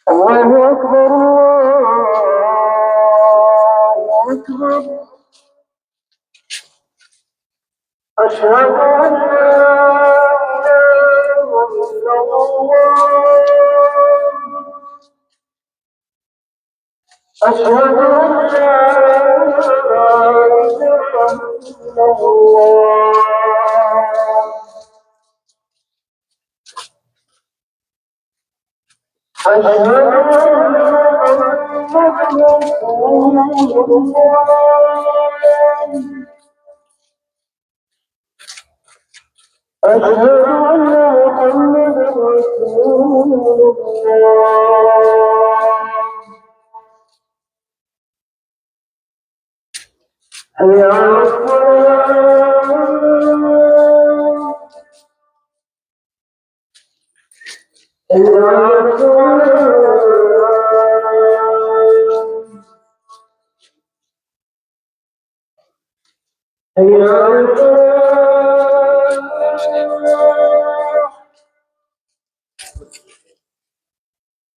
الله أكبر الله أكبر. أشهد أن لا إله إلا الله. أشهد أن لا إله إلا الله. أشهد أن محمدا رسول الله. أشهد أن محمدا رسول الله. حي على الصلاة. حي على الصلاة. حي على الصلاة.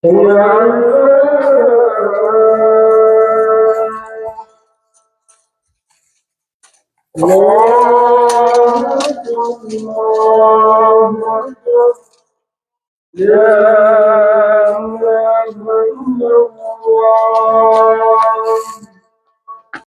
حي على الصلاة. الله أكبر الله أكبر. لا